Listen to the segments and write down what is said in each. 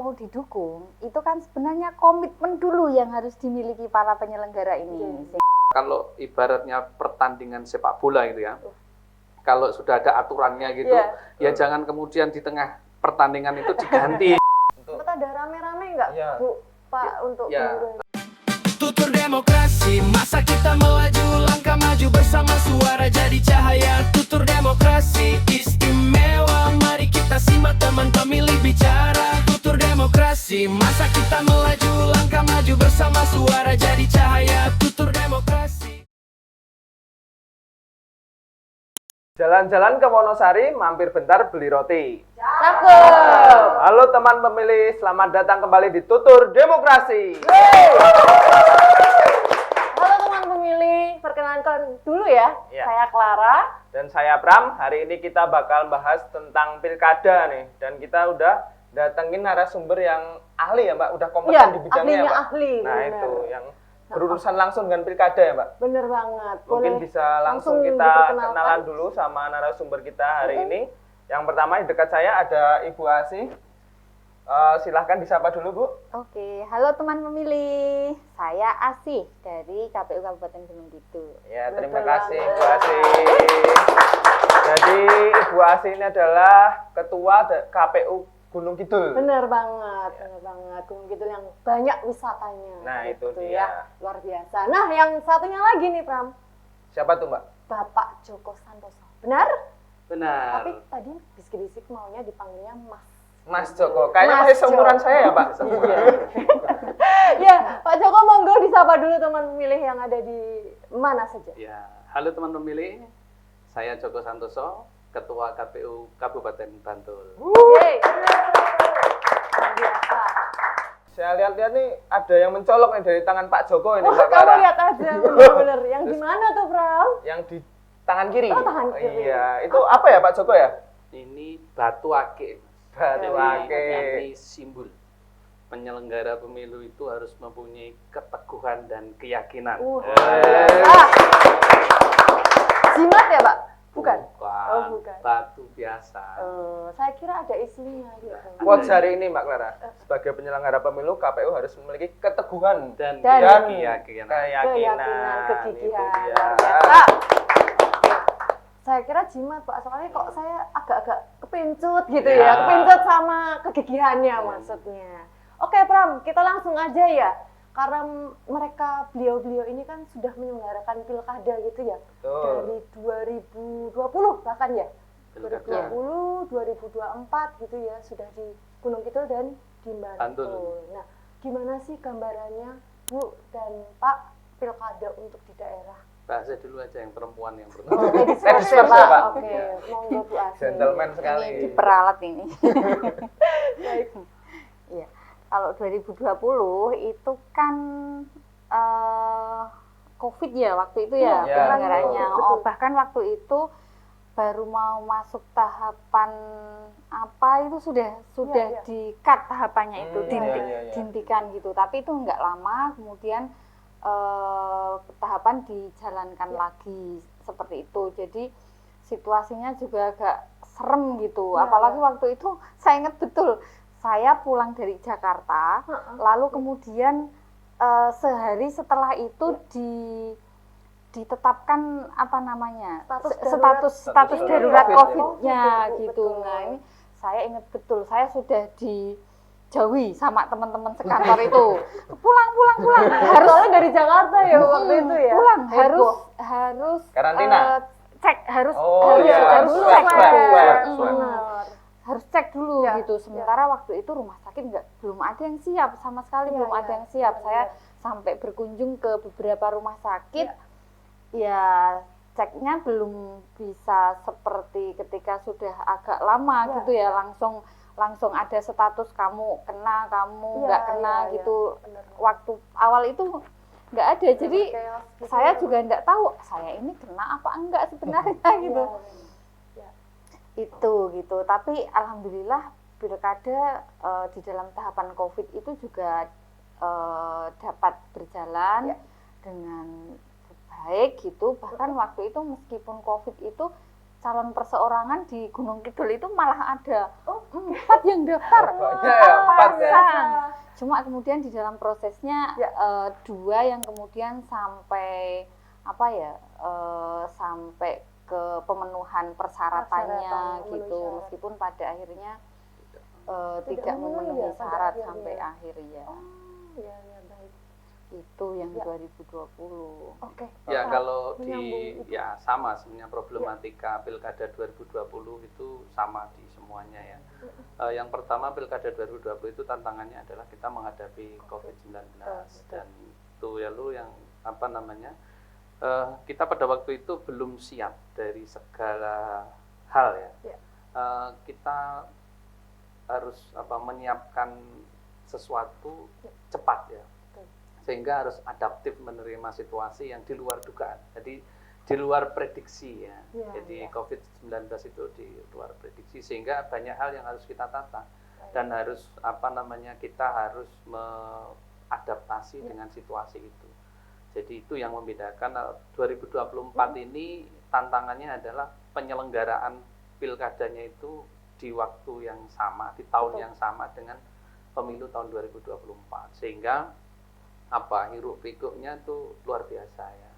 mau didukung, itu kan sebenarnya komitmen dulu yang harus dimiliki para penyelenggara ini. Kalau ibaratnya pertandingan sepak bola gitu ya, kalau sudah ada aturannya gitu, ya jangan kemudian di tengah pertandingan itu diganti. Sempat ada rame-rame nggak, Bu, Pak, untuk Tutur demokrasi, masa kita melaju, langkah maju bersama suara jadi cahaya. Tutur demokrasi, istimewa, mari kita simak teman pemilih bicara. Tutur demokrasi, masa kita melaju, langkah maju bersama suara jadi cahaya. Tutur demokrasi. Jalan-jalan ke Wonosari, mampir bentar beli roti. Cakep. Halo teman pemilih, selamat datang kembali di Tutur Demokrasi. Halo teman pemilih, perkenalkan dulu ya. Saya Clara. Dan saya Pram. Hari ini kita bakal bahas tentang pilkada nih. Dan kita udah datengin narasumber yang ahli ya Mbak, udah kompeten di bidangnya ya Mbak. Ahli, nah bener. itu, yang berurusan langsung dengan pilkada ya Mbak. Bener banget. Mungkin Boleh bisa langsung kita kenalan dulu sama narasumber kita hari ini. Yang pertama di dekat saya ada Ibu Asih. Silahkan disapa dulu Bu. Oke, halo teman pemilih, saya Asih dari KPU Kabupaten Gunung Kidul. Ya, terima kasih Ibu Asih. Jadi Ibu Asih ini adalah Ketua KPU Gunung Kidul. Bener banget, bener banget. Gunung Kidul yang banyak wisatanya. Nah, itu gitu dia. Ya, luar biasa. Nah, yang satunya lagi nih, Pram. Siapa tuh Mbak? Bapak Joko Santoso. Benar? Benar. Tapi tadi bisik-bisik maunya dipanggilnya Mas. Mas Joko. Kayaknya masih seumuran saya ya Pak? Ya, Pak Joko monggo disapa dulu teman pemilih yang ada di mana saja. Ya, halo teman pemilih, saya Joko Santoso, Ketua KPU Kabupaten Bantul. Yeay. Luar biasa. Saya lihat-lihat nih ada yang mencolok nih dari tangan Pak Joko ini Oh, Mbak kamu Clara. lihat aja, bener-bener. Yang di mana tuh, Pram? Yang di tangan kiri. Oh, tangan kiri. Iya, itu apa ya Pak Joko ya? Ini batu ake. Batu ake. Ini simbol penyelenggara pemilu itu harus mempunyai keteguhan dan keyakinan. Jimat ya, Pak? Bukan? Bukan, Oh, bukan. batu biasa. Saya kira ada isinya gitu. Quotes hari ini Mbak Clara, sebagai penyelenggara pemilu KPU harus memiliki keteguhan Dan keyakinan. Keyakinan, kegigihan. Itu dia. Luar biasa. Saya kira jimat Pak, soalnya kok saya agak-agak kepincut gitu ya. Kepincut sama kegigihannya maksudnya. Oke Pram, kita langsung aja ya. Karena mereka, beliau-beliau ini kan sudah menyelenggarakan pilkada gitu ya. Betul. Dari 2020 bahkan ya. Pilkada. 2020, 2024 gitu ya, sudah di Gunung Kidul dan di Bantul. Nah, gimana sih gambarannya Bu dan Pak pilkada untuk di daerah? Bahasa dulu aja yang perempuan yang Oh, bertanya. ladies first ya, Pak. Oke, monggo Bu Asih. Gentleman sekali. Ini diperalat ini. Baik. Iya. Kalau 2020 itu kan COVID ya waktu itu ya penyelenggaranya. betul. Bahkan waktu itu baru mau masuk tahapan apa itu sudah di-cut tahapannya itu, dihentikan gitu. Tapi itu nggak lama, kemudian tahapan dijalankan lagi seperti itu. Jadi situasinya juga agak serem gitu. Apalagi waktu itu saya ingat betul, saya pulang dari Jakarta, lalu kemudian sehari setelah itu ditetapkan apa namanya status darurat COVID-nya gitu. Nah ini saya ingat betul, saya sudah dijauhi sama teman-teman sekantor itu. Pulang. Harus soalnya dari Jakarta ya waktu itu ya. Pulang harus Karantina. Cek harus swab. harus cek dulu gitu. Sementara waktu itu rumah sakit belum ada yang siap sama sekali, belum ada yang siap. Saya sampai berkunjung ke beberapa rumah sakit, ya ceknya belum bisa seperti ketika sudah agak lama gitu ya, langsung ada status kamu kena, kamu nggak kena gitu. Waktu awal itu nggak ada, jadi saya juga nggak tahu saya ini kena apa enggak sebenarnya gitu. Itu gitu. Tapi alhamdulillah pilkada di dalam tahapan COVID itu juga dapat berjalan dengan baik gitu. Bahkan waktu itu meskipun COVID itu calon perseorangan di Gunung Kidul itu malah ada 4 yang daftar. Banyak ya, 4 ya. Pasang. Cuma kemudian di dalam prosesnya Ya. 2 yang kemudian sampai sampai ke pemenuhan persyaratannya Persyaratan, gitu, memenuhi meskipun pada akhirnya Tidak tidak memenuhi memenuhi ya, pada syarat akhirnya. sampai akhir ya. Iya, iya, baik. Itu yang Ya. 2020. Oke. Ya kalau Menyambung itu. ya sama sebenarnya problematika Pilkada 2020 itu sama di semuanya ya. Yang pertama Pilkada 2020 itu tantangannya adalah kita menghadapi COVID-19 dan itu ya lu yang kita pada waktu itu belum siap dari segala hal ya. Kita harus menyiapkan sesuatu cepat ya. Sehingga harus adaptif menerima situasi yang di luar dugaan. Jadi di luar prediksi ya. Jadi COVID-19 itu di luar prediksi sehingga banyak hal yang harus kita tata dan harus kita harus mengadaptasi dengan situasi itu. Jadi itu yang membedakan 2024 ini tantangannya adalah penyelenggaraan pilkadanya itu di waktu yang sama, di tahun yang sama dengan pemilu tahun 2024 sehingga hiruk pikuknya itu luar biasa ya.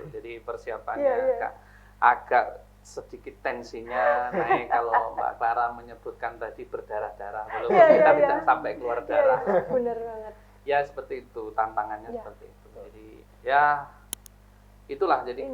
Jadi persiapannya agak sedikit tensinya naik kalau Mbak Clara menyebutkan tadi berdarah-darah, walaupun kita tidak sampai keluar darah. Benar banget. Ya seperti itu tantangannya seperti itu. Jadi ya itulah jadi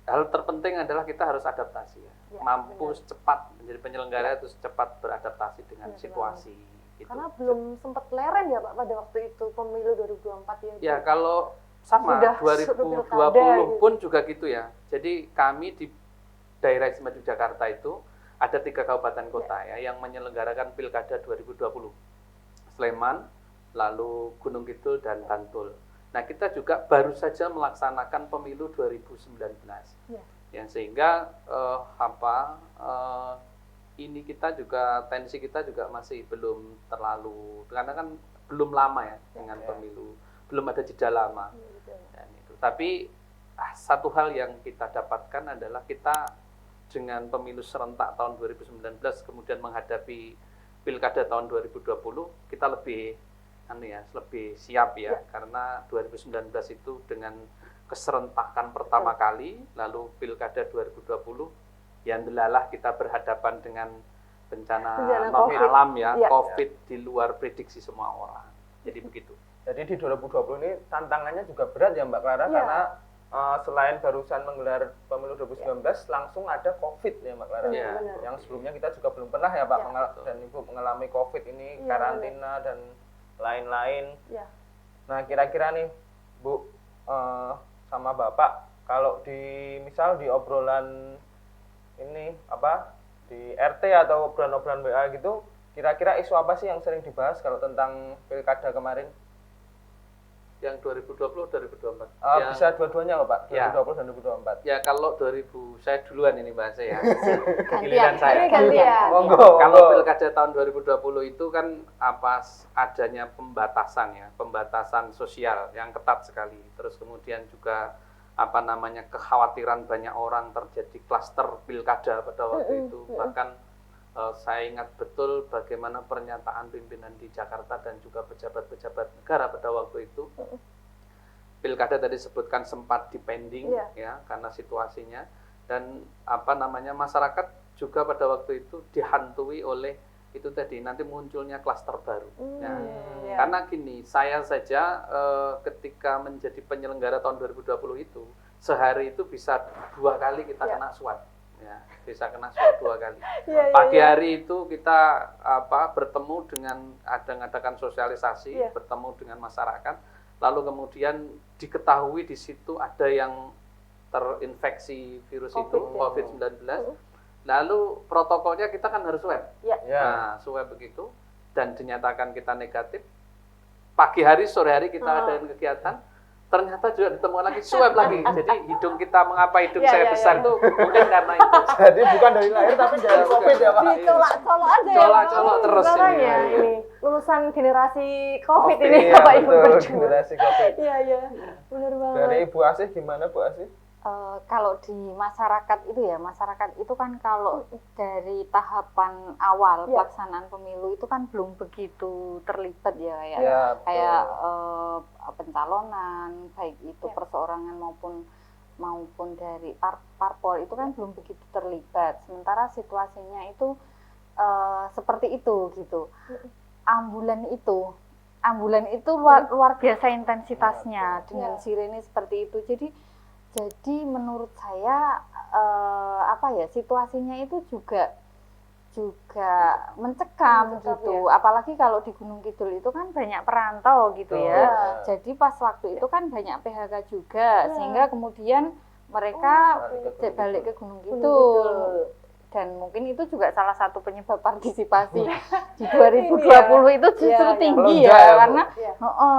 hal terpenting adalah kita harus adaptasi ya. Mampu cepat menjadi penyelenggara itu cepat beradaptasi dengan situasi. Gitu. Karena belum sempat leren ya Pak pada waktu itu pemilu 2024 ya. Ya kalau sama Sudah 2020 pilkada, pun juga gitu ya. Jadi kami di daerah istimewa Yogyakarta itu ada 3 kabupaten kota ya yang menyelenggarakan pilkada 2020. Sleman, lalu Gunung Kidul dan Bantul. Nah kita juga baru saja melaksanakan pemilu 2019. Ya sehingga ini kita juga tensi kita juga masih belum terlalu karena kan belum lama ya dengan pemilu, belum ada jeda lama. Dan itu. Tapi satu hal yang kita dapatkan adalah kita dengan pemilu serentak tahun 2019 kemudian menghadapi pilkada tahun 2020 kita lebih siap ya karena 2019 itu dengan keserentakan pertama kali lalu pilkada 2020 yang delalah kita berhadapan dengan bencana non alam ya, COVID di luar prediksi semua orang. Jadi begitu. Jadi di 2020 ini tantangannya juga berat ya Mbak Clara karena selain barusan menggelar pemilu 2019 langsung ada COVID ya Mbak Clara. Yang sebelumnya kita juga belum pernah ya Pak dan Ibu mengalami COVID ini, karantina dan lain-lain. Nah kira-kira nih Bu sama Bapak kalau misal di obrolan ini di RT atau obrolan-obrolan WA gitu, kira-kira isu apa sih yang sering dibahas kalau tentang pilkada kemarin? Yang 2020 2024? Bisa dua-duanya Pak, 2020 dan 2024. Ya kalau saya duluan ini bahasnya ya. Giliran saya. Kalau pilkada tahun 2020 itu kan adanya pembatasan sosial yang ketat sekali. Terus kemudian juga kekhawatiran banyak orang terjadi klaster pilkada pada waktu itu. Bahkan saya ingat betul bagaimana pernyataan pimpinan di Jakarta dan juga pejabat-pejabat negara pada waktu itu. Pilkada tadi sebutkan sempat dipending ya karena situasinya dan masyarakat juga pada waktu itu dihantui oleh itu tadi nanti munculnya klaster baru. Karena gini, saya saja ketika menjadi penyelenggara tahun 2020 itu sehari itu bisa 2 kali kita kena swab, ya bisa kena swab 2 kali. Pagi hari itu kita bertemu dengan mengadakan sosialisasi, bertemu dengan masyarakat, lalu kemudian diketahui di situ ada yang terinfeksi virus itu COVID-19. Lalu protokolnya kita kan harus swab. Nah, swab begitu dan dinyatakan kita negatif. Pagi hari, sore hari kita adain kegiatan. Ternyata juga ditemukan lagi swab lagi. Jadi hidung kita mengapa hidung saya besar tuh mungkin karena itu. Jadi bukan dari lahir tapi dari COVID ya Pak. Dicolak-colok aja ya. Colak-colok terus ini. Lulusan generasi COVID ini Bapak Ibu berjuang. Generasi COVID. Iya. Benar banget. Dari Ibu Asih gimana Bu Asih? Kalau di masyarakat itu ya, masyarakat itu kan kalau dari tahapan awal pelaksanaan pemilu itu kan belum begitu terlibat ya, kayak pencalonan, baik itu perseorangan maupun dari parpol itu kan belum begitu terlibat. Sementara situasinya itu seperti itu gitu. Ambulan itu luar biasa intensitasnya dengan sirene seperti itu. Jadi menurut saya situasinya itu juga mencekam gitu. Apalagi kalau di Gunung Kidul itu kan banyak perantau gitu ya. Jadi pas waktu itu kan banyak PHK juga sehingga kemudian mereka balik ke Gunung Kidul. Dan mungkin itu juga salah satu penyebab partisipasi di 2020 itu justru tinggi ya,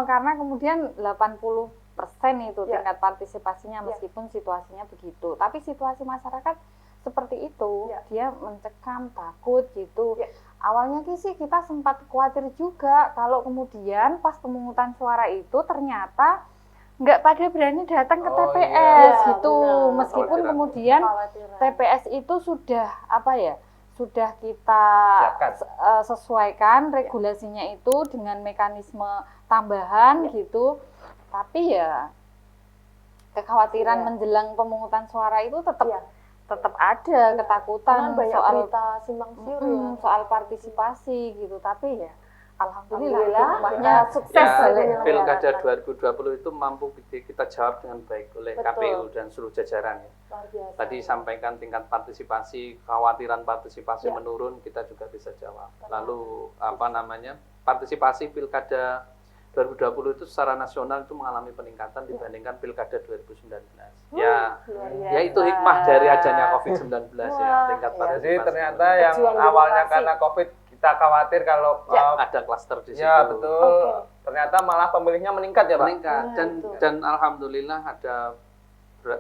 karena kemudian 80% itu tingkat partisipasinya meskipun situasinya begitu. Tapi situasi masyarakat seperti itu, dia mencekam, takut gitu. Awalnya sih kita sempat khawatir juga kalau kemudian pas pemungutan suara itu ternyata nggak pada berani datang ke TPS gitu. Meskipun kemudian TPS itu sudah sudah kita sesuaikan regulasinya itu dengan mekanisme tambahan gitu. Tapi ya kekhawatiran menjelang pemungutan suara itu tetap ada ketakutan soal soal partisipasi gitu. Tapi ya alhamdulillah sukses. Pilkada 2020 itu mampu kita jawab dengan baik oleh KPU dan seluruh jajaran ya. Tadi sampaikan tingkat partisipasi, kekhawatiran partisipasi menurun, kita juga bisa jawab. Lalu partisipasi Pilkada 2020 itu secara nasional itu mengalami peningkatan dibandingkan Pilkada 2019. Ya itu hikmah dari adanya COVID-19 ya, tingkat partisipasi. Jadi ternyata yang awalnya karena COVID kita khawatir kalau ada klaster di situ. Ya betul. Ternyata malah pemilihnya meningkat ya Pak. Meningkat dan alhamdulillah ada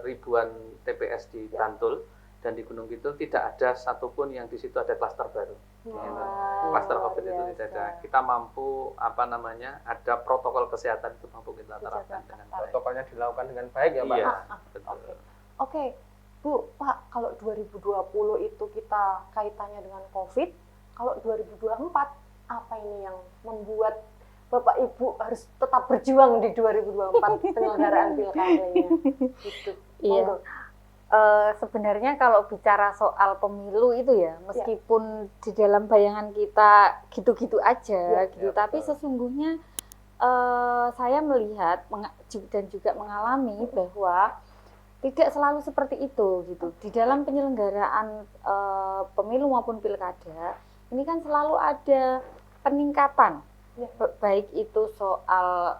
ribuan TPS di Bantul dan di Gunung Kidul tidak ada satupun yang di situ ada klaster baru. Klaster COVID itu tidak ada. Kita mampu ada protokol kesehatan itu mampu kita terapkan dengan baik. Protokolnya dilakukan dengan baik ya Pak. Iya, betul. Oke. Bu, Pak, kalau 2020 itu kita kaitannya dengan COVID, kalau 2024 apa ini yang membuat Bapak Ibu harus tetap berjuang di 2024 penyelenggaraan pilkadanya? Gitu. Iya. Sebenarnya kalau bicara soal pemilu itu ya, meskipun di dalam bayangan kita gitu-gitu aja tapi sesungguhnya saya melihat dan juga mengalami bahwa tidak selalu seperti itu gitu. Di dalam penyelenggaraan pemilu maupun pilkada ini kan selalu ada peningkatan, baik itu soal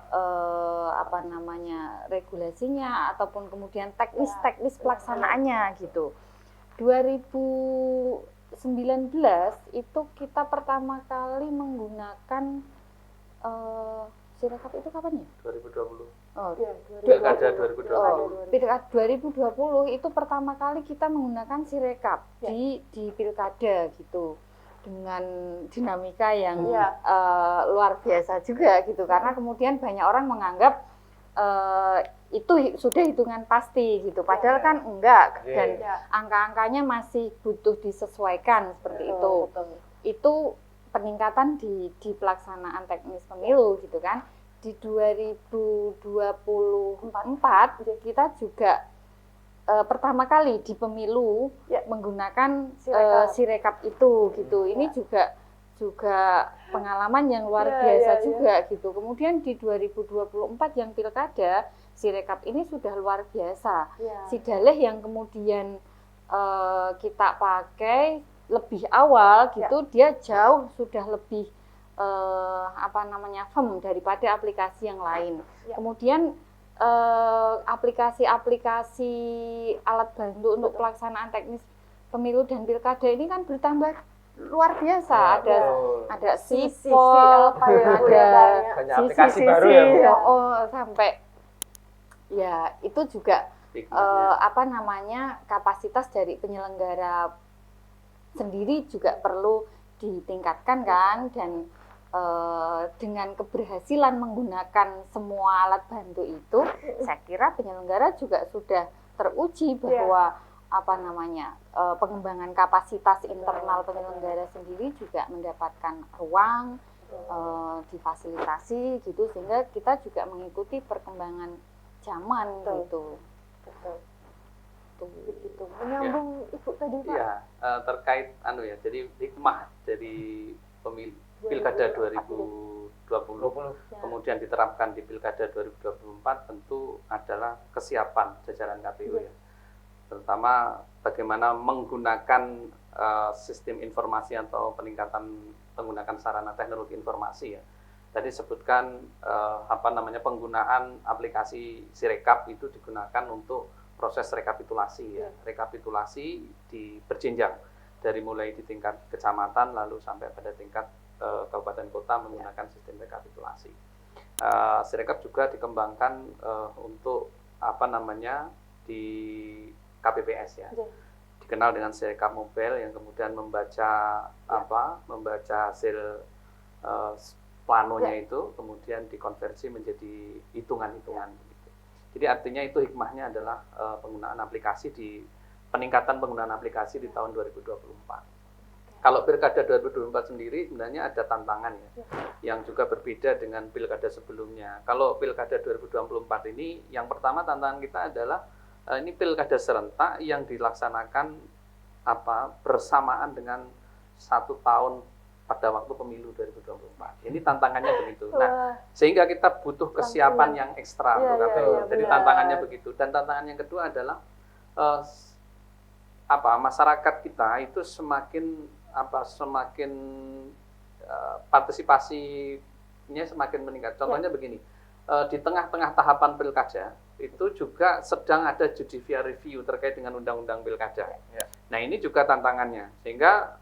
regulasinya ataupun kemudian teknis pelaksanaannya gitu. 2019 itu kita pertama kali menggunakan Sirekap itu kapan ya? 2020. Pilkada 2020. Pilkada 2020 itu pertama kali kita menggunakan Sirekap di pilkada gitu. Dengan dinamika yang luar biasa juga gitu, karena kemudian banyak orang menganggap itu sudah hitungan pasti gitu, padahal kan enggak, dan angka-angkanya masih butuh disesuaikan seperti itu. Itu peningkatan di pelaksanaan teknis pemilu gitu kan. Di 2024 kita juga pertama kali di pemilu menggunakan Sirekap itu gitu. Ini juga pengalaman yang luar biasa juga gitu. Kemudian di 2024 yang pilkada, Sirekap ini sudah luar biasa. Sidaleh yang kemudian kita pakai lebih awal gitu, dia jauh sudah lebih firm daripada aplikasi yang lain. Kemudian aplikasi-aplikasi alat bantu untuk pelaksanaan teknis pemilu dan pilkada ini kan bertambah luar biasa. Ada Sipol, ada aplikasi baru ya. Sampai ya itu juga kapasitas dari penyelenggara sendiri juga perlu ditingkatkan kan, dan dengan keberhasilan menggunakan semua alat bantu itu, saya kira penyelenggara juga sudah teruji bahwa pengembangan kapasitas internal penyelenggara sendiri juga mendapatkan ruang, difasilitasi gitu, sehingga kita juga mengikuti perkembangan zaman gitu. Betul. Begitu. Menyambung Ibu tadi Pak. Iya, terkait jadi hikmah dari Pilkada 2020 kemudian diterapkan di Pilkada 2024 tentu adalah kesiapan jajaran KPU ya. Terutama bagaimana menggunakan sistem informasi atau peningkatan menggunakan sarana teknologi informasi ya. Tadi sebutkan penggunaan aplikasi Sirekap itu digunakan untuk proses rekapitulasi ya. Rekapitulasi berjenjang dari mulai di tingkat kecamatan lalu sampai pada tingkat kabupaten kota menggunakan sistem rekapitulasi. Sirekap juga dikembangkan untuk di KPPS ya. Dikenal dengan Sirekap Mobile yang kemudian membaca hasil planonya itu kemudian dikonversi menjadi hitungan-hitungan. Jadi artinya itu hikmahnya adalah peningkatan penggunaan aplikasi di tahun 2024. Kalau Pilkada 2024 sendiri sebenarnya ada tantangan ya, yang juga berbeda dengan Pilkada sebelumnya. Kalau Pilkada 2024 ini, yang pertama tantangan kita adalah ini Pilkada serentak yang dilaksanakan bersamaan dengan 1 tahun pada waktu pemilu 2024. Ini tantangannya begitu. Nah, sehingga kita butuh kesiapan yang ekstra untuk KPU. Jadi tantangannya begitu. Dan tantangan yang kedua adalah masyarakat kita itu semakin partisipasinya semakin meningkat. Contohnya begini, di tengah-tengah tahapan pilkada itu juga sedang ada judicial review terkait dengan undang-undang pilkada. Nah ini juga tantangannya, sehingga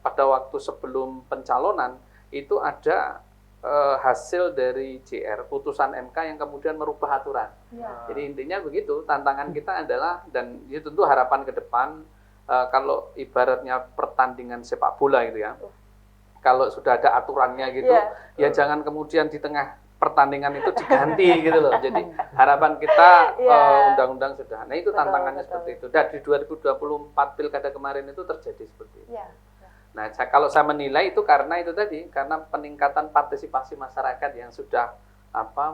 pada waktu sebelum pencalonan itu ada hasil dari JR putusan MK yang kemudian merubah aturan. Jadi intinya begitu, tantangan kita adalah, dan ini tentu harapan ke depan. Kalau ibaratnya pertandingan sepak bola gitu ya, kalau sudah ada aturannya gitu, ya jangan kemudian di tengah pertandingan itu diganti gitu loh. Jadi harapan kita undang-undang sudah. Nah itu tantangannya seperti itu. Dan di 2024 pilkada kemarin itu terjadi seperti itu. Nah kalau saya menilai itu karena peningkatan partisipasi masyarakat yang sudah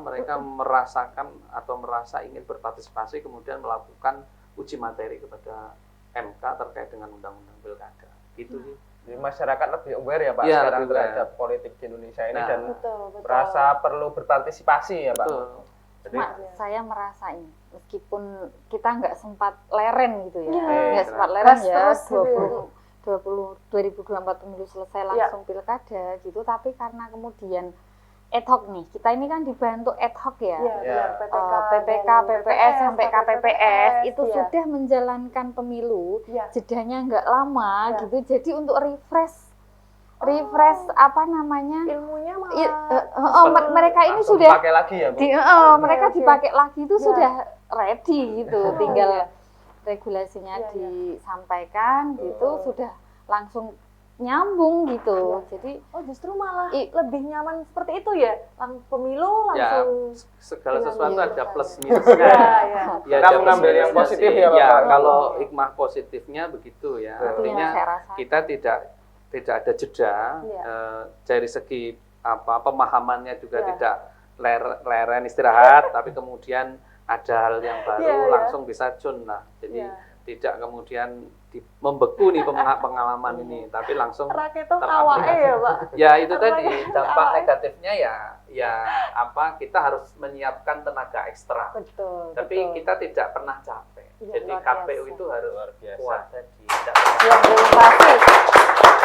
mereka merasakan atau merasa ingin berpartisipasi, kemudian melakukan uji materi kepada MK terkait dengan undang-undang pilkada. Gitu sih. Jadi masyarakat lebih aware ya Pak sekarang terhadap politik di Indonesia ini dan merasa perlu berpartisipasi ya Pak. Jadi saya merasa ini, meskipun kita nggak sempat leren gitu ya, nggak sempat leren ya, 2024 pemilu selesai langsung pilkada gitu, tapi karena kemudian ad hoc nih, kita ini kan dibantu ad hoc ya, PPK, PPS sampai KPPS itu sudah menjalankan pemilu, jedanya nggak lama gitu, jadi untuk refresh ilmunya mereka ini sudah dipakai lagi ya, mereka dipakai lagi itu sudah ready gitu, tinggal regulasinya disampaikan gitu, sudah langsung nyambung gitu. Jadi justru malah lebih nyaman seperti itu ya. Pemilu langsung segala sesuatu ada plus minusnya. Kita mengambil yang positif ya Pak. Kalau hikmah positifnya begitu ya. Artinya kita tidak ada jeda dari segi pemahamannya juga tidak leren istirahat, tapi kemudian ada hal yang baru langsung bisa cun lah. Jadi tidak kemudian membeku nih pengalaman ini, tapi langsung awake ya Pak. Ya itu tadi dampak negatifnya kita harus menyiapkan tenaga ekstra. Tapi kita tidak pernah capek. Jadi KPU itu harus luar biasa. Kuat tadi.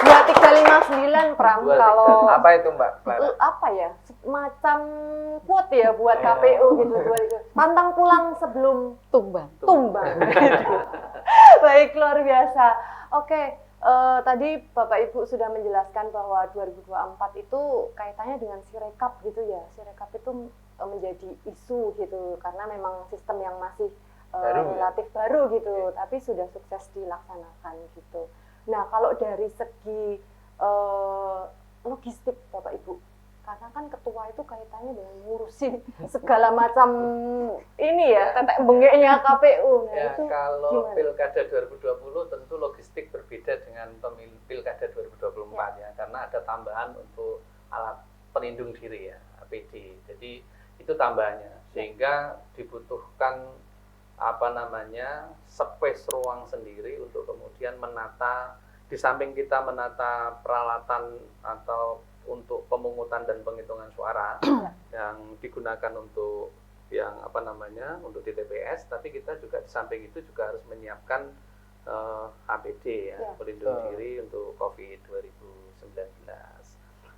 Ya 359 Pram, kalau apa itu Mbak? Apa ya? Semacam quote ya buat KPU gitu. Pantang pulang sebelum tumbang. Baik, luar biasa. Oke, tadi Bapak Ibu sudah menjelaskan bahwa 2024 itu kaitannya dengan Sirekap gitu ya. Sirekap itu menjadi isu gitu karena memang sistem yang masih relatif baru gitu, tapi sudah sukses dilaksanakan gitu. Nah, kalau dari segi logistik Bapak Ibu, karena kan ketua itu kaitannya dengan ngurusin segala macam ini ya, tetek bengeknya KPU. Nah, Ya, itu kalau gimana? Pilkada 2020 tentu logistik berbeda dengan Pilkada 2024 ya, karena ada tambahan untuk alat pelindung diri ya, APD. Jadi itu tambahannya, sehingga dibutuhkan space ruang sendiri untuk kemudian menata, di samping kita menata peralatan atau untuk pemungutan dan penghitungan suara yang digunakan untuk untuk di TPS, tapi kita juga di samping itu juga harus menyiapkan APD ya, pelindung diri untuk COVID 2019.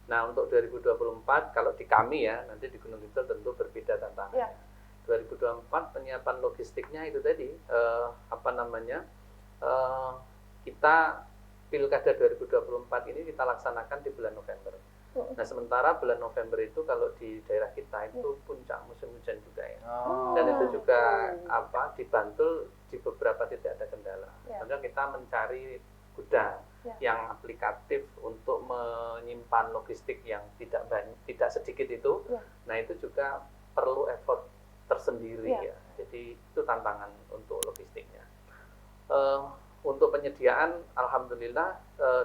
Nah, untuk 2024 kalau di kami ya, nanti di Gunung Kidul tentu berbeda tantangannya. 2024 penyiapan logistiknya itu tadi kita Pilkada 2024 ini kita laksanakan di bulan November. Nah, sementara bulan November itu kalau di daerah kita itu puncak musim hujan juga ya. Dan itu juga di Bantul di beberapa titik ada kendala. Maka kita mencari gudang yang aplikatif untuk menyimpan logistik yang tidak sedikit itu. Nah, itu juga perlu effort tersendiri ya. Jadi itu tantangan untuk logistiknya. Untuk penyediaan, alhamdulillah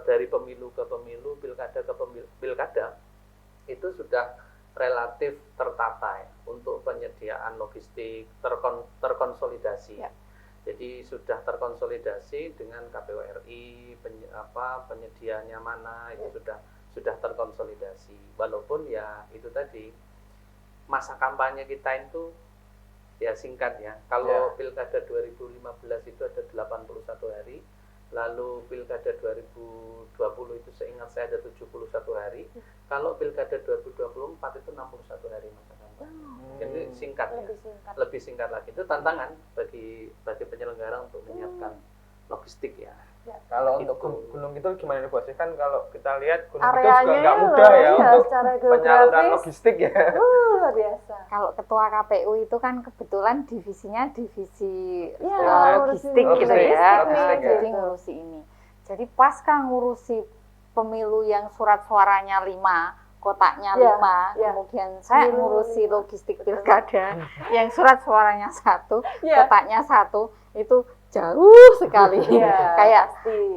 dari pemilu ke pemilu, pilkada ke pilkada itu sudah relatif tertata ya, untuk penyediaan logistik terkonsolidasi. Jadi sudah terkonsolidasi dengan KPU RI, penyediaannya mana itu sudah terkonsolidasi. Walaupun ya itu tadi masa kampanye kita itu ya singkat ya. Kalau Pilkada 2015 itu ada 81 hari, lalu Pilkada 2020 itu seingat saya ada 71 hari. Kalau Pilkada 2024 itu 61 hari masa kampanye. Jadi singkat ya. Lebih singkat lagi. Itu tantangan bagi penyelenggara untuk menyiapkan logistik ya. Kalau untuk Gunung Kidul gimana nih Bos? Kan kalau kita lihat Gunung Kidul Areanya juga nggak mudah ya untuk secara penyaluran geografis. logistik ya. Luar biasa. Kalau ketua KPU itu kan kebetulan divisinya divisi Ya, logistik gitu logistik, ya. logistik ya. Jadi ngurusi ini. Jadi pas kan ngurusi pemilu yang surat suaranya 5, kotaknya 5, kemudian saya ngurusi logistik pilkada yang surat suaranya 1, kotaknya 1, itu jauh sekali.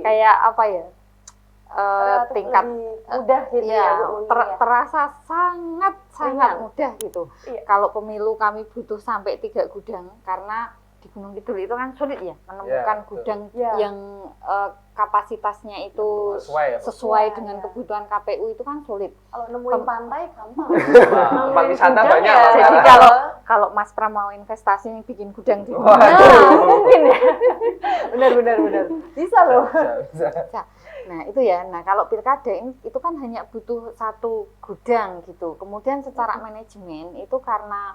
Kayak apa ya? Tingkat mudah gitu ya, terasa sangat mudah gitu. Kalau pemilu kami butuh sampai 3 gudang karena di Gunung Kidul itu kan sulit ya menemukan gudang yang kapasitasnya itu sesuai dengan kebutuhan KPU itu kan sulit. Kalau nemuin pantai gampang. Tempat wisata banyak. Jadi kalau Mas Pram mau investasi bikin gudang di mungkin ya. Benar. Bisa loh. Bisa. Nah itu ya, kalau pilkada ini itu kan hanya butuh 1 gudang gitu. Kemudian secara manajemen itu karena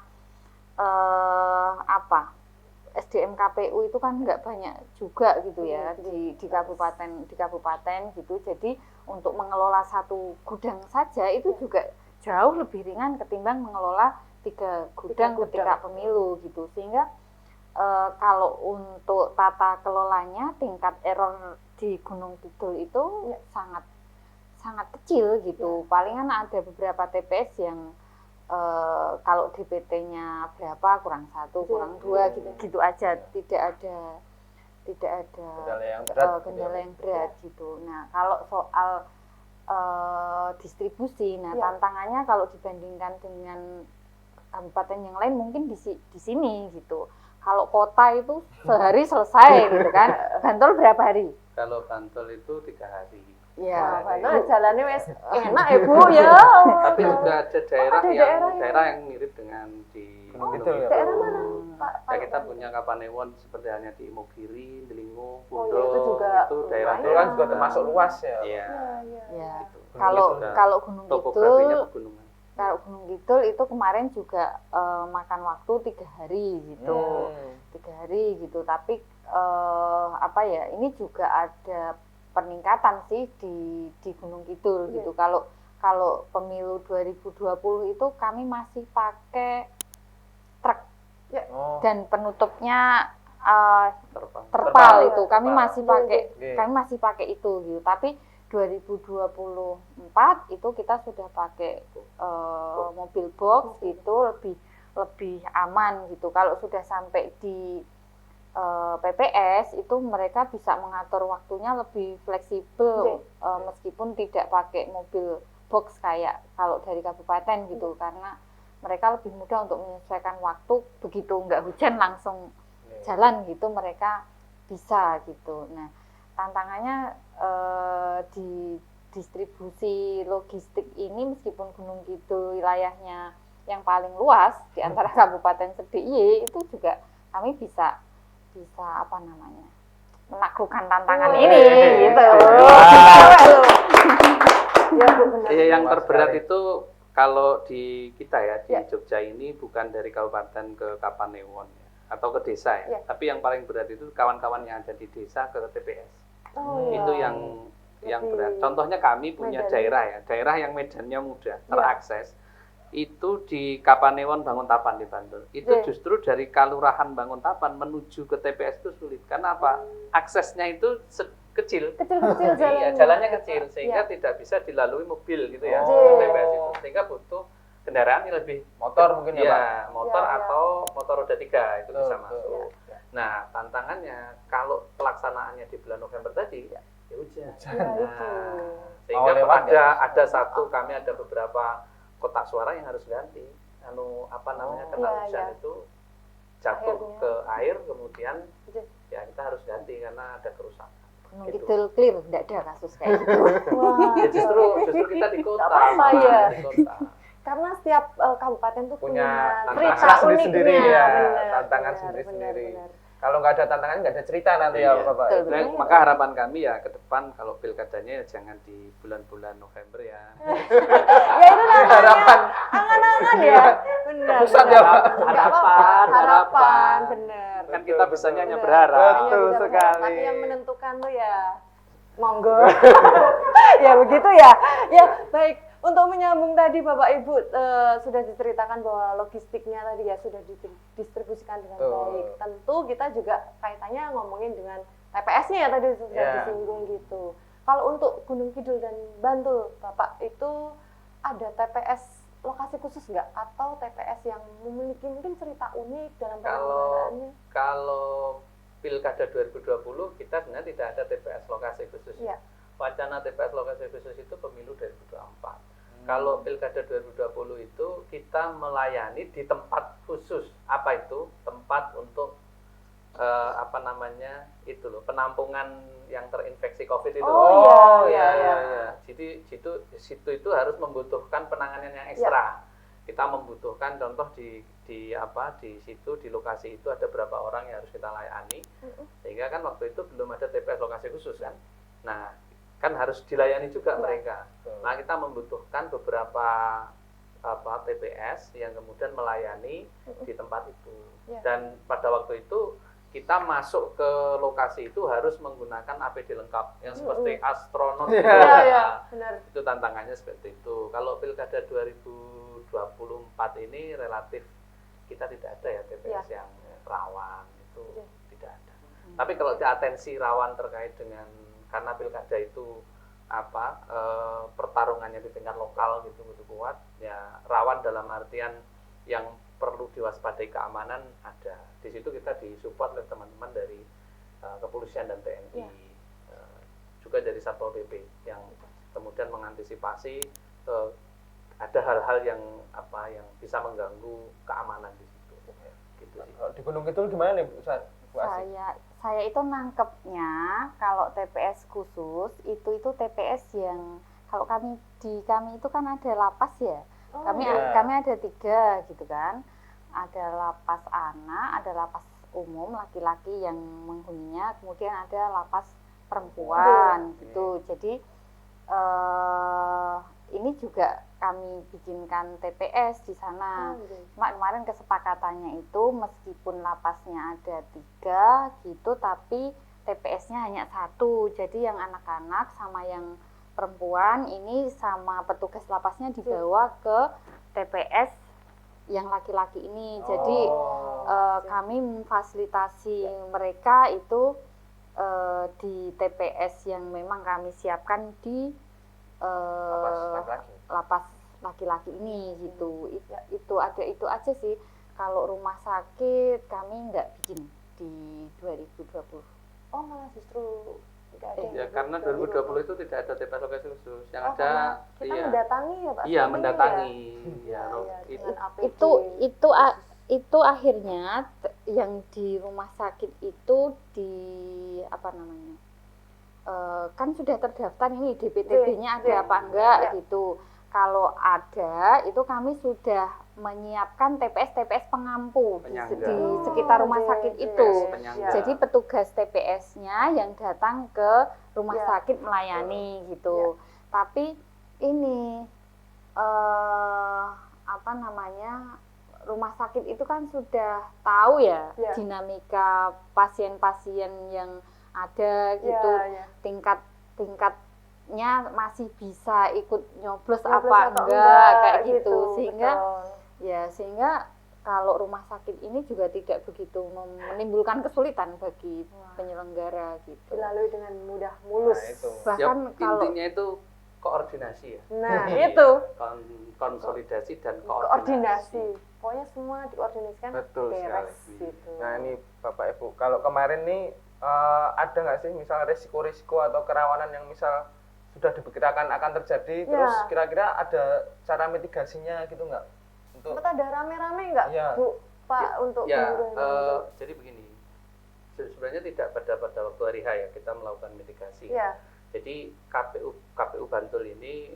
SDM KPU itu kan nggak banyak juga gitu ya di kabupaten gitu. Jadi untuk mengelola 1 gudang saja itu juga jauh lebih ringan ketimbang mengelola 3 gudang ketika pemilu gitu. Sehingga kalau untuk tata kelolanya tingkat error di Gunung Kidul itu sangat kecil gitu. Palingan ada beberapa TPS yang kalau DPT-nya berapa kurang 1, kurang 2 gitu aja, tidak ada kendala yang berat gitu. Nah kalau soal distribusi, tantangannya kalau dibandingkan dengan kabupaten yang lain mungkin di sini gitu. Kalau kota itu sehari selesai gitu kan. Bantul berapa hari? Kalau Bantul itu 3 hari. Ya, jalannya wes enak ya Bu ya. Tapi juga ada daerah yang mirip dengan di Gunung Kidul. Daerah mana, Pak? Ya, kita punya Kapanewon seperti halnya di Imogiri, Delingo, itu Pundo, juga itu daerah Itu kan juga termasuk luas ya. Iya. Ya. Gitu. Kalau Gunung topografinya Kidul, pegunungan. kalau Gunung Kidul itu kemarin juga makan waktu 3 hari gitu. 3 hari gitu. Tapi ini juga ada peningkatan sih di Gunung Kidul gitu. Kalau pemilu 2020 itu kami masih pakai truk dan penutupnya terpal itu kami masih pakai itu gitu. Tapi 2024 itu kita sudah pakai mobil box itu lebih aman gitu. Kalau sudah sampai di PPS itu mereka bisa mengatur waktunya lebih fleksibel meskipun tidak pakai mobil box kayak kalau dari kabupaten gitu, karena mereka lebih mudah untuk menyesuaikan waktu, begitu nggak hujan langsung jalan gitu mereka bisa gitu. Nah tantangannya di distribusi logistik ini, meskipun Gunung Kidul wilayahnya yang paling luas di antara Kabupaten Sediye, itu juga kami bisa apa namanya menaklukkan tantangan ini gitu. Ya, yang terberat itu kalau di kita ya di Jogja ini bukan dari kabupaten ke Kapanewon ya, atau ke desa ya, tapi yang paling berat itu kawan-kawan yang ada di desa ke TPS. Itu yang berat. Contohnya kami punya daerah yang medannya mudah terakses. Itu di Kapanewon Banguntapan di Bantul. Itu justru dari Kalurahan Banguntapan menuju ke TPS itu sulit. Karena apa? Aksesnya itu kecil jalannya. Jalannya kecil sehingga tidak bisa dilalui mobil gitu ya. TPS itu. Sehingga butuh kendaraan yang lebih motor mungkin ya, Pak. Motor atau motor roda 3 itu bisa masuk. Nah, tantangannya kalau pelaksanaannya di bulan November tadi ya hujan. Sehingga ada kami ada beberapa kotak suara yang harus ganti. Kena hujan itu jatuh ke air, kemudian ya kita harus ganti karena ada kerusakan. Gitu. Clear, tidak ada kasus kayak gitu. Ya justru kita di kota. Di kota. Karena setiap kabupaten tuh punya cerita sendiri ya, tantangan sendiri-sendiri. Kalau nggak ada tantangan, nggak ada cerita nanti ya Bapak. Maka harapan kami ya ke depan kalau pilkadanya ya jangan di bulan-bulan November ya. Ya itu harapan. Angan-angan ya. Benar. Harapan, benar. Kan kita bisanya hanya berharap. Betul sekali. Tapi yang menentukan tuh ya monggo. Ya begitu ya. Ya baik. Untuk menyambung tadi Bapak Ibu sudah diceritakan bahwa logistiknya tadi ya sudah didistribusikan dengan baik. Tentu kita juga kaitannya ngomongin dengan TPS-nya ya tadi sudah disinggung gitu. Kalau untuk Gunung Kidul dan Bantul, Bapak itu ada TPS lokasi khusus nggak? Atau TPS yang memiliki mungkin cerita unik dalam pengelolaannya? Kalau Pilkada 2020 kita sebenarnya tidak ada TPS lokasi khusus. Wacana TPS lokasi khusus itu pemilu 2024. Kalau Pilkada 2020 itu kita melayani di tempat khusus. Apa itu? Tempat untuk penampungan yang terinfeksi COVID itu. Jadi situ itu harus membutuhkan penanganan yang ekstra. Kita membutuhkan contoh di situ di lokasi itu ada berapa orang yang harus kita layani. Sehingga kan waktu itu belum ada TPS lokasi khusus kan. Nah, kan harus dilayani juga mereka. Nah, kita membutuhkan beberapa TPS yang kemudian melayani di tempat itu. Dan pada waktu itu kita masuk ke lokasi itu harus menggunakan APD lengkap yang seperti astronot. Benar. Itu tantangannya seperti itu. Kalau Pilkada 2024 ini relatif kita tidak ada ya TPS yang rawan, itu tidak ada. Tapi kalau di atensi rawan terkait dengan karena pilkada itu pertarungannya di tingkat lokal gitu kuat ya, rawan dalam artian yang perlu diwaspadai keamanan ada. Di situ kita disupport oleh teman-teman dari kepolisian dan TNI, juga dari Satpol PP yang kemudian mengantisipasi ada hal-hal yang bisa mengganggu keamanan di situ. Gitu sih. Di Gunung Kidul gimana nih Bu Saya itu nangkepnya kalau TPS khusus itu TPS yang kalau kami itu kan ada lapas ya. Kami ada 3 gitu kan. Ada lapas anak, ada lapas umum laki-laki yang menghuninya, kemudian ada lapas perempuan gitu. Jadi ini juga kami bikinkan TPS di sana. Cuma kemarin kesepakatannya itu meskipun lapasnya ada 3 gitu, tapi TPS-nya hanya 1. Jadi yang anak-anak sama yang perempuan ini sama petugas lapasnya dibawa ke TPS yang laki-laki ini. Jadi kami memfasilitasi mereka itu di TPS yang memang kami siapkan di lapas laki-laki ini gitu. Itu aja sih. Kalau rumah sakit kami nggak bikin di 2020. Oh, malah justru nggak ada. Ya karena 2020 itu tidak ada TPS lokasi khusus. Yang ada kita mendatangi ya Pak. Iya, mendatangi. Ya, dengan APD. Itu akhirnya yang di rumah sakit itu di apa namanya? Kan sudah terdaftar ini DPTB-nya ada apa enggak gitu. Kalau ada, itu kami sudah menyiapkan TPS pengampu di sekitar rumah sakit itu. Jadi petugas TPS-nya yang datang ke rumah sakit melayani gitu. Tapi ini apa namanya? Rumah sakit itu kan sudah tahu ya dinamika pasien-pasien yang ada gitu, tingkatnya masih bisa ikut nyoblos apa enggak kayak gitu, sehingga kalau rumah sakit ini juga tidak begitu menimbulkan kesulitan bagi penyelenggara gitu. Dilalui dengan mudah, mulus. Bahkan kalau intinya itu koordinasi ya. Nah, itu konsolidasi dan koordinasi. Pokoknya semua dikoordinasikan. Betul beres sekali. gitu. Nah, ini Bapak Ibu, kalau kemarin nih ada nggak sih misal resiko-resiko atau kerawanan yang misal sudah diperkirakan akan terjadi, terus kira-kira ada cara mitigasinya gitu nggak? Sempat ada rame-rame nggak, Bu, Pak, untuk jadi begini, sebenarnya tidak pada waktu hari H ya kita melakukan mitigasi. Jadi KPU Bantul ini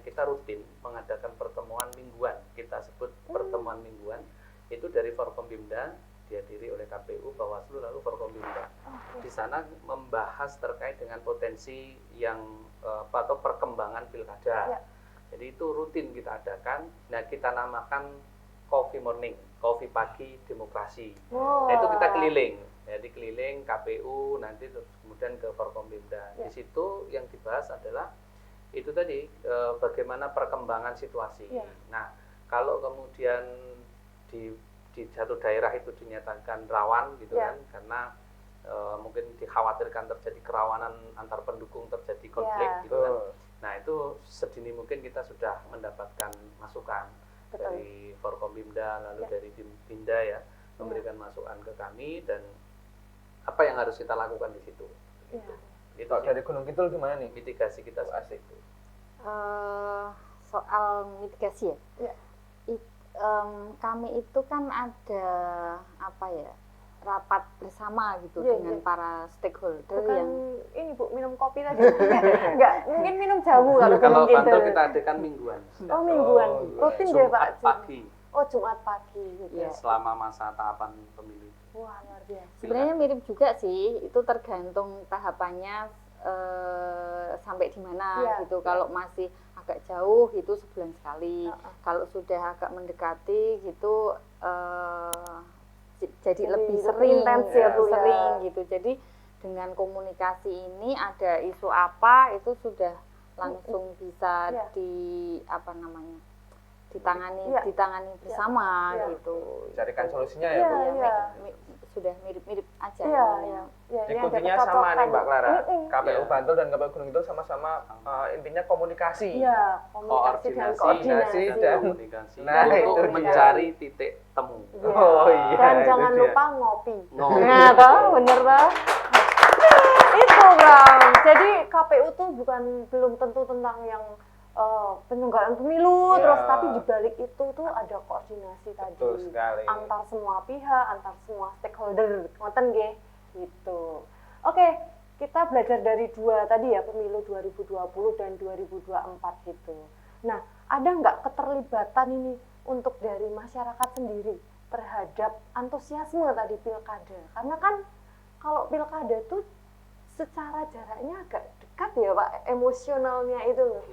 kita rutin mengadakan pertemuan mingguan, kita sebut pertemuan mingguan itu dari Forkombimda dihadiri oleh KPU, Bawaslu, lalu Forkombimda. Di sana membahas terkait dengan potensi yang atau perkembangan pilkada. Jadi itu rutin kita adakan. Nah, kita namakan Coffee Morning, Coffee Pagi Demokrasi. Nah, itu kita keliling. Jadi keliling KPU, nanti terus kemudian ke Forkombimda. Di situ yang dibahas adalah itu tadi bagaimana perkembangan situasi. Nah, kalau kemudian di satu daerah itu dinyatakan rawan gitu kan, karena mungkin dikhawatirkan terjadi kerawanan antar pendukung, terjadi konflik gitu kan. Nah, itu sedini mungkin kita sudah mendapatkan masukan dari Forkombimda, lalu dari Binda ya, memberikan masukan ke kami dan apa yang harus kita lakukan di situ. Gitu. Dari Gunung Kidul gimana nih mitigasi kita seperti itu? Soal mitigasi ya. Kami itu kan ada rapat bersama gitu dengan para stakeholder. Bukan yang ini Bu, minum kopi tadi. Enggak, mungkin minum jamu kalau Bantul kita adakan mingguan. Oh, mingguan. Rutin deh Pak. Jumat pagi. Oh, Jumat pagi gitu ya. Selama masa tahapan pemilu. Wah, luar biasa. Sebenarnya mirip juga sih, itu tergantung tahapannya sampai di mana gitu. Kalau masih agak jauh itu sebulan sekali. Kalau sudah agak mendekati gitu jadi lebih sering, gitu. Jadi dengan komunikasi ini ada isu apa itu sudah langsung bisa ditangani bersama gitu. Carikan solusinya ya, Bu. Sudah mirip-mirip aja. Jadi kuncinya sama nih Mbak Clara. KPU Bantul dan KPU Gunung Kidul sama-sama intinya komunikasi. Koordinasi dan komunikasi. Nah, untuk mencari titik temu. Dan jangan lupa ngopi. Nah, bener Bang. Itu Bang. Jadi KPU tuh belum tentu tentang yang penyelenggaraan pemilu terus, tapi di balik itu tuh ada koordinasi tadi antar semua pihak, antar semua stakeholder, ngoten nggih gitu. Oke, kita belajar dari dua tadi ya, pemilu 2020 dan 2024 gitu. Nah, ada nggak keterlibatan ini untuk dari masyarakat sendiri terhadap antusiasme tadi pilkada? Karena kan kalau pilkada tuh secara jaraknya agak dekat ya Pak, emosionalnya itu loh.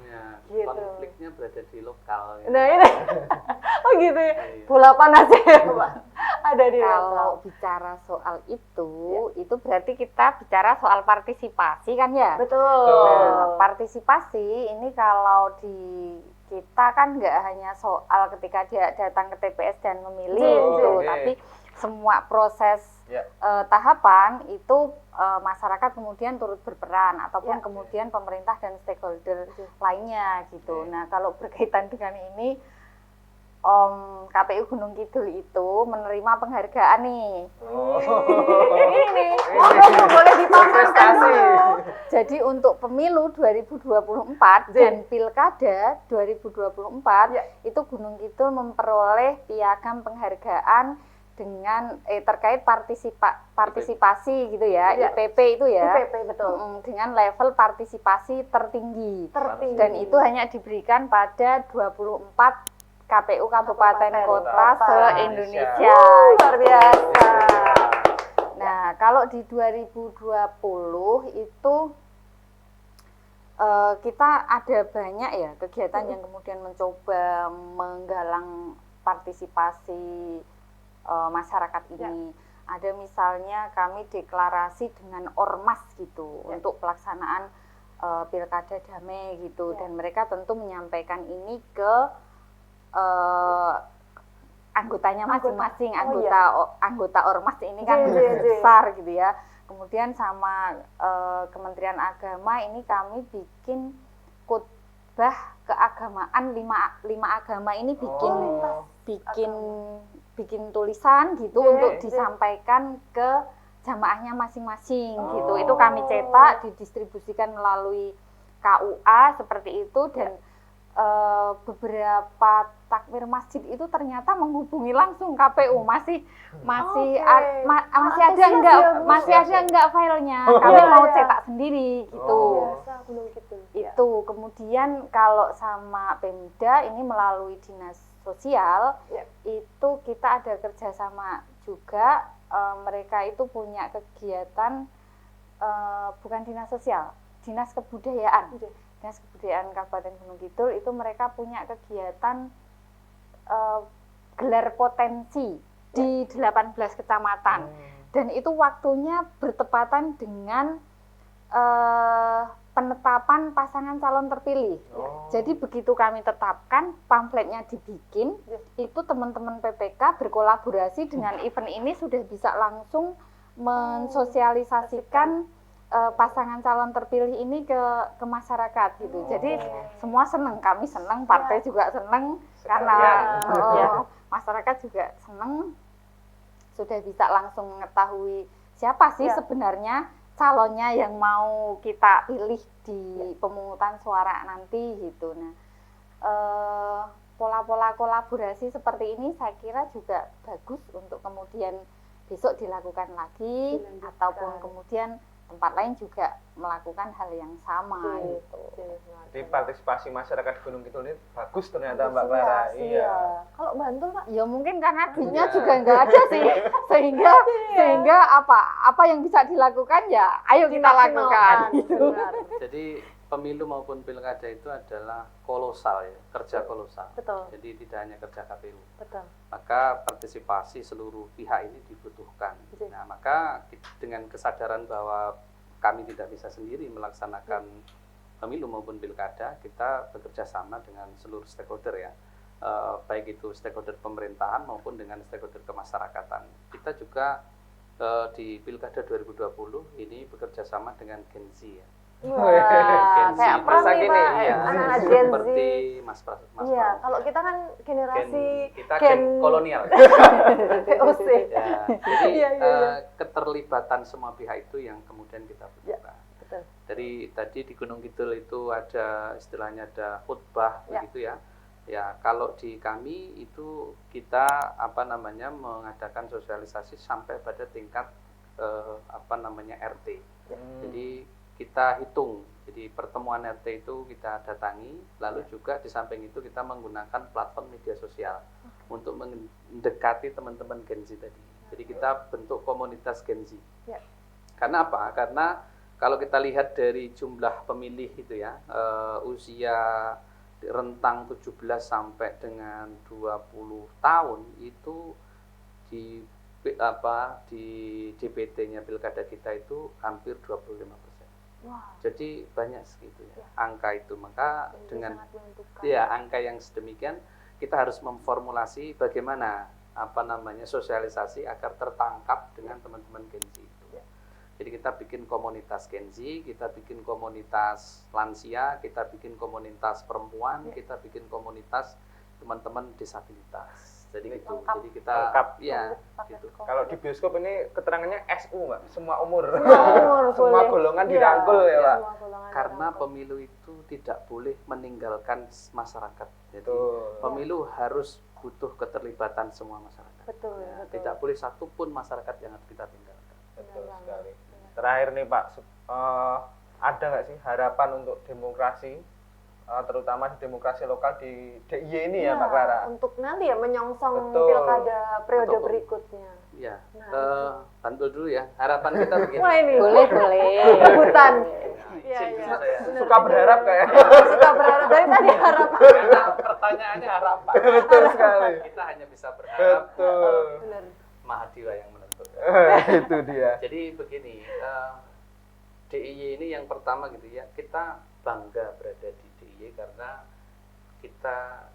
Gitu. Konfliknya berada di lokal. Ya. Nah ini, oh gitu ya, bola panas ya Pak, ada di lokal. Kalau bicara soal itu berarti kita bicara soal partisipasi kan ya? Betul. Nah, partisipasi ini kalau di kita kan nggak hanya soal ketika dia datang ke TPS dan memilih gitu, tapi semua proses tahapan itu masyarakat kemudian turut berperan ataupun kemudian pemerintah dan stakeholder lainnya gitu. Nah, kalau berkaitan dengan ini KPU Gunung Kidul itu menerima penghargaan nih. Ini nih, boleh dipamerkan dulu. Jadi untuk pemilu 2024 dan pilkada 2024 itu Gunung Kidul memperoleh piagam penghargaan dengan terkait partisipasi gitu ya, IPP itu ya. IPP betul. Dengan level partisipasi tertinggi. Dan itu hanya diberikan pada 24 KPU kabupaten kota se-Indonesia. Luar biasa. Nah, kalau di 2020 itu kita ada banyak ya kegiatan yang kemudian mencoba menggalang partisipasi masyarakat ini. Ada misalnya kami deklarasi dengan ormas gitu untuk pelaksanaan pilkada damai gitu, dan mereka tentu menyampaikan ini ke anggotanya masing-masing, anggota ormas ini kan besar gitu ya. Kemudian sama Kementerian Agama ini kami bikin khotbah keagamaan lima agama ini bikin tulisan gitu untuk disampaikan ke jamaahnya masing-masing gitu. Itu kami cetak, didistribusikan melalui KUA seperti itu, dan beberapa takmir masjid itu ternyata menghubungi langsung KPU, masih ada enggak filenya, kami mau cetak sendiri gitu. Itu kemudian kalau sama Pemda ini melalui dinas sosial itu kita ada kerjasama juga, mereka itu punya kegiatan bukan dinas sosial, dinas kebudayaan. Dinas Kebudayaan Kabupaten Gunung Kidul itu mereka punya kegiatan gelar potensi di 18 kecamatan, dan itu waktunya bertepatan dengan penetapan pasangan calon terpilih. Jadi begitu kami tetapkan, pamfletnya dibikin, itu teman-teman PPK berkolaborasi dengan event ini sudah bisa langsung mensosialisasikan pasangan calon terpilih ini ke masyarakat gitu. Jadi semua senang, kami senang, partai juga senang, karena masyarakat juga senang, sudah bisa langsung mengetahui siapa sih sebenarnya calonnya yang mau kita pilih di pemungutan suara nanti gitu. Nah, pola-pola kolaborasi seperti ini saya kira juga bagus untuk kemudian besok dilakukan lagi, ataupun kemudian tempat lain juga melakukan hal yang sama gitu. Jadi partisipasi masyarakat Gunung Kidul ini bagus ternyata Mbak Clara. Iya. Kalau Bantul Pak? Ya mungkin karena duitnya juga nggak ada sih, sehingga apa yang bisa dilakukan ya ayo kita lakukan. Gitu. Jadi pemilu maupun pilkada itu adalah kolosal ya, kerja kolosal. Betul. Jadi tidak hanya kerja KPU. Betul. Maka partisipasi seluruh pihak ini dibutuhkan. Nah, maka dengan kesadaran bahwa kami tidak bisa sendiri melaksanakan pemilu maupun pilkada, kita bekerja sama dengan seluruh stakeholder ya, baik itu stakeholder pemerintahan maupun dengan stakeholder kemasyarakatan. Kita juga di pilkada 2020 ini bekerja sama dengan Gen Z ya. Wah, kayak Pram nih Pak, anak-anak Gen Z. Seperti Mas Iya, kalau kita kan generasi Gen kolonial. VOC. Ya, jadi keterlibatan semua pihak itu yang kemudian kita butuhkan. Betul. Dari tadi di Gunung Kidul itu ada istilahnya ada khutbah begitu ya. Ya, kalau di kami itu kita mengadakan sosialisasi sampai pada tingkat RT. Jadi kita hitung, jadi pertemuan RT itu kita datangi, lalu juga di samping itu kita menggunakan platform media sosial untuk mendekati teman-teman Gen Z tadi. Jadi kita bentuk komunitas Gen Z. Karena apa? Karena kalau kita lihat dari jumlah pemilih itu ya, usia rentang 17 sampai dengan 20 tahun itu di DPT-nya pilkada kita itu hampir 25%. Wow. Jadi banyak segitu ya angka itu. Maka dengan angka yang sedemikian kita harus memformulasi bagaimana sosialisasi agar tertangkap dengan teman-teman Gen Z itu. Jadi kita bikin komunitas Gen Z, kita bikin komunitas lansia, kita bikin komunitas perempuan, kita bikin komunitas teman-teman disabilitas. Jadi gitu. Jadi kita lengkap. Ya, gitu. Kalau di bioskop ini keterangannya SU Mbak, semua umur. Semua golongan dirangkul ya, Pak. Karena pemilu itu tidak boleh meninggalkan masyarakat. Jadi Betul. pemilu harus butuh keterlibatan semua masyarakat. Betul. Tidak boleh satupun masyarakat yang harus kita tinggalkan. Betul sekali. Terakhir nih Pak, ada nggak sih harapan untuk demokrasi, terutama di demokrasi lokal di DIY ini ya Mbak Clara? Untuk nanti ya menyongsong Betul. pilkada periode Betul. berikutnya. Ya, Nah, bantu dulu ya. Harapan kita begini. Wah ini Boleh. rebutan. Iya, Iya. saya. Suka berharap kayak. Suka berharap dari tadi harapan. Karena pertanyaannya harapan. Betul sekali. Kita hanya bisa berharap Betul. Benar. Mahadiwa yang menentukan. Itu dia. Jadi begini, DIY ini yang pertama gitu ya, kita bangga berada di DIY karena kita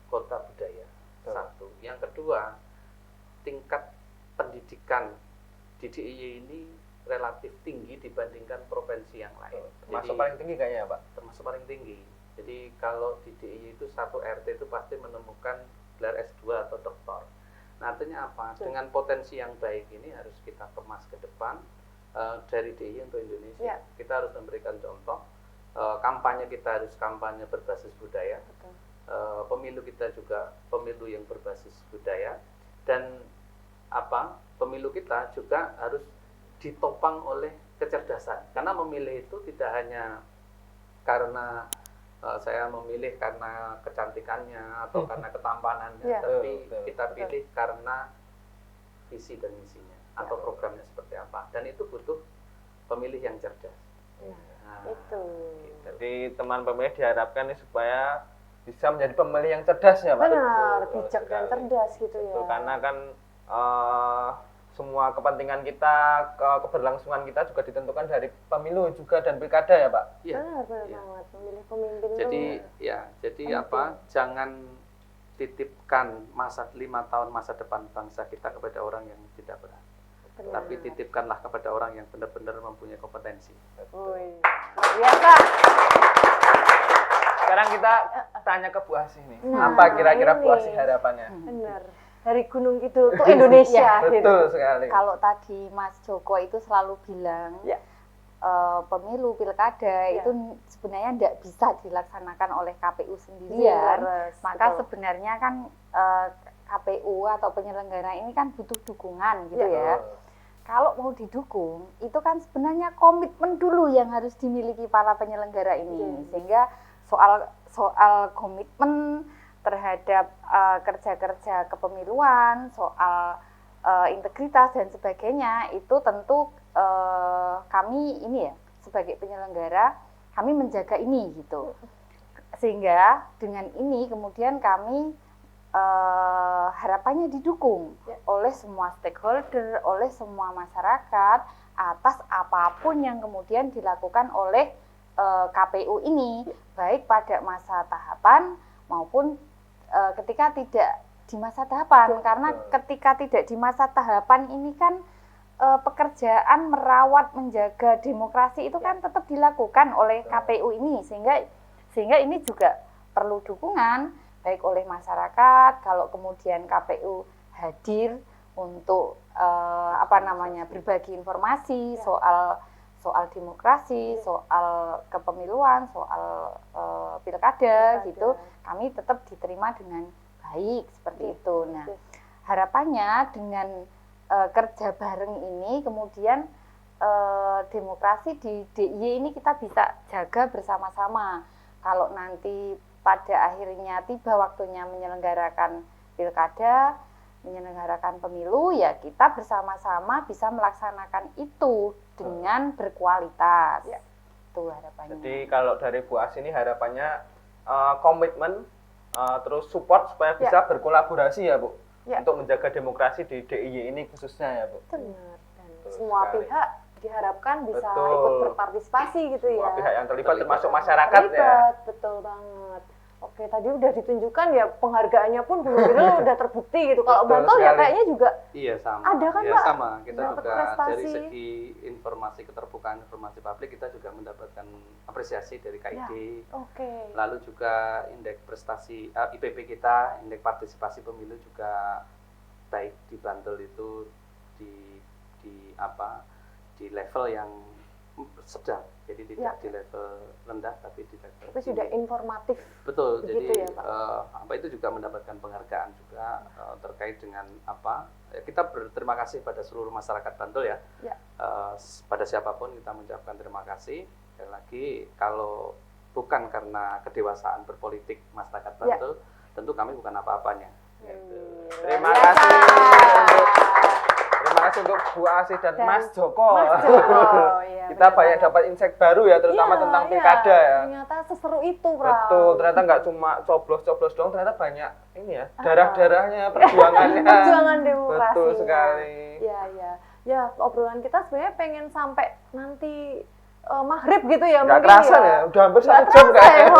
kota budaya. Satu. Yang kedua, tingkat pendidikan di DIY ini relatif tinggi dibandingkan provinsi yang lain. Termasuk Jadi, paling tinggi kayaknya ya Pak? termasuk paling tinggi. Jadi kalau di DIY itu satu RT itu pasti menemukan gelar S2 atau doktor. Nah, artinya apa? Dengan potensi yang baik ini harus kita kemas ke depan dari DIY untuk Indonesia. Kita harus memberikan contoh. Kampanye kita harus kampanye berbasis budaya. Pemilu kita juga pemilu yang berbasis budaya. Dan pemilu kita juga harus ditopang oleh kecerdasan. Karena memilih itu tidak hanya karena saya memilih karena kecantikannya atau karena ketampanannya, tapi kita pilih karena visi dan misinya atau programnya seperti apa. Dan itu butuh pemilih yang cerdas. Nah, Itu. gitu. Jadi teman pemilih diharapkan nih supaya bisa menjadi pemilih yang cerdas ya Pak? Benar, Betul bijak dan sekali. cerdas gitu ya. Betul, karena kan semua kepentingan kita, keberlangsungan kita juga ditentukan dari pemilu juga dan pilkada ya Pak? Iya. Benar Iya. banget. Memilih pemimpin Jadi itu jangan titipkan 5 tahun masa depan bangsa kita kepada orang yang tidak berhak. benar. Tapi titipkanlah kepada orang yang benar-benar mempunyai kompetensi. Wih, luar biasa. Sekarang kita tanya ke Bu Asih nih. Nah, Apa kira-kira Bu ini. Asih harapannya? Benar. Dari Gunung Kidul ke Indonesia. gitu. Betul sekali. Kalau tadi Mas Joko itu selalu bilang Ya. pemilu pilkada Ya. itu sebenarnya tidak bisa dilaksanakan oleh KPU sendirian. Yes, Maka betul. sebenarnya kan KPU atau penyelenggara ini kan butuh dukungan gitu ya. Kalau mau didukung itu kan sebenarnya komitmen dulu yang harus dimiliki para penyelenggara ini. Sehingga soal komitmen terhadap kerja-kerja kepemiluan, soal integritas dan sebagainya itu tentu kami ini ya sebagai penyelenggara kami menjaga ini gitu. Sehingga dengan ini kemudian kami harapannya didukung oleh semua stakeholder, oleh semua masyarakat atas apapun yang kemudian dilakukan oleh KPU ini, baik pada masa tahapan maupun ketika tidak di masa tahapan. Karena ketika tidak di masa tahapan ini kan pekerjaan merawat menjaga demokrasi itu kan tetap dilakukan oleh KPU ini, sehingga ini juga perlu dukungan baik oleh masyarakat. Kalau kemudian KPU hadir untuk berbagi informasi soal demokrasi, soal kepemiluan, soal pilkada gitu, kami tetap diterima dengan baik seperti itu. Nah, harapannya dengan kerja bareng ini kemudian demokrasi di DIY ini kita bisa jaga bersama-sama. Kalau nanti pada akhirnya tiba waktunya menyelenggarakan pilkada, menyelenggarakan pemilu, ya kita bersama-sama bisa melaksanakan itu dengan berkualitas. Itu harapannya. Jadi kalau dari Bu Asih ini harapannya komitmen, terus support supaya bisa berkolaborasi ya Bu, untuk menjaga demokrasi di DIY ini khususnya ya Bu. Benar. Dan semua sekali. pihak diharapkan bisa Betul. ikut berpartisipasi gitu ya. Semua pihak yang terlibat termasuk masyarakat ya. Betul banget. Oke, tadi udah ditunjukkan ya penghargaannya pun benar-benar udah terbukti gitu. Kalau Bantul ya kayaknya juga iya sama. Ada kan, ya, Pak? sama. Kita Dapat juga prestasi. dari segi informasi keterbukaan informasi publik kita juga mendapatkan apresiasi dari KID. Ya. Oke. Lalu juga indeks prestasi IPP kita, indeks partisipasi pemilu juga baik di Bantul itu di level yang sedang. Jadi tidak di level rendah tapi di level Tapi sudah informatif. betul. Begitu Jadi ya, Pak? itu juga mendapatkan penghargaan juga terkait dengan kita berterima kasih pada seluruh masyarakat Bantul ya. Pada siapapun kita mengucapkan terima kasih. Sekali lagi kalau bukan karena kedewasaan berpolitik masyarakat Bantul, tentu kami bukan apa-apanya. Terima kasih untuk Bu Asih dan Mas Joko. Iya, Kita banyak dapat insight baru ya, terutama tentang pilkada ya. Ternyata seseru itu, Bro. Betul, ternyata nggak cuma coblos-coblos doang, ternyata banyak ini ya, darah-darahnya, perjuangannya. Perjuangan demokrasi. Betul sekali. Ya, obrolan kita sebenarnya pengen sampai nanti maghrib gitu ya. Nggak mungkin kerasa ya, udah hampir 1 jam kayaknya.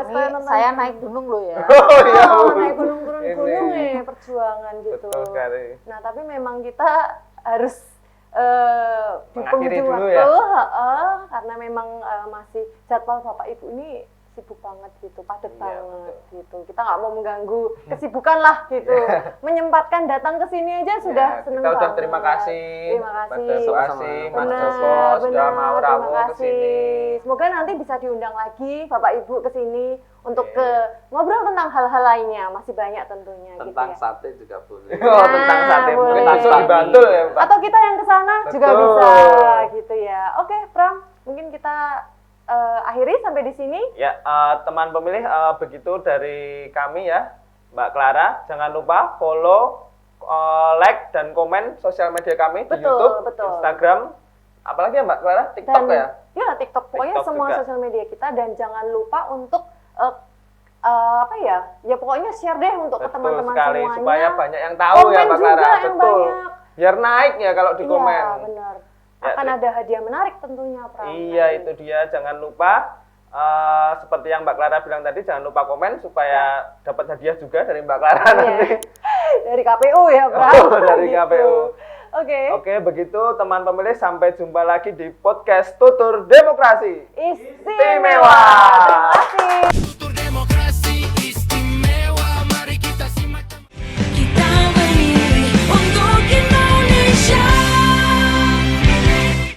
Ini saya naik gunung loh ya. Oh iya, naik gunung turun gunung ya, perjuangan gitu. Betul sekali. Nah, tapi memang kita harus di Mengakhiri penghujung dulu waktu, ya. karena memang masih jadwal Bapak Ibu ini sibuk banget gitu, padat Iya, banget gitu. Kita nggak mau mengganggu kesibukan lah gitu. Menyempatkan datang ke sini aja sudah seneng kita udah banget. terima kasih Terima kasih. pada Bu Asih, Mas Benar, Joko sudah mau terima rawuh ke kasih. sini. Semoga nanti bisa diundang lagi Bapak Ibu ke sini untuk ke ngobrol tentang hal-hal lainnya, masih banyak tentunya Tentang gitu ya. sate juga boleh. Oh, tentang sate mungkin boleh. besok di Bantul ya, Pak. Atau kita yang ke sana juga Betul. bisa gitu ya. Oke, Pram, mungkin kita akhiri sampai di sini. Ya, teman pemilih, begitu dari kami ya, Mbak Clara. Jangan lupa follow, like, dan komen sosial media kami di YouTube, Instagram, apalagi ya Mbak Clara, TikTok Dan, ya? Ya, TikTok. Pokoknya TikTok semua juga. sosial media kita. Dan jangan lupa untuk ya pokoknya share deh untuk ke Betul teman-teman sekali, semuanya. supaya banyak yang tahu ya Mbak Clara. Komen juga yang Betul. banyak. Biar naik ya kalau di komen. Iya, benar. Ya, Akan ada hadiah menarik tentunya, Pram. Iya, itu dia. Jangan lupa, seperti yang Mbak Clara bilang tadi, jangan lupa komen supaya dapat hadiah juga dari Mbak Clara nanti. Dari KPU ya, Pram. Oh, dari Gitu. KPU. Oke, begitu teman pemilih, sampai jumpa lagi di podcast Tutur Demokrasi. Istimewa.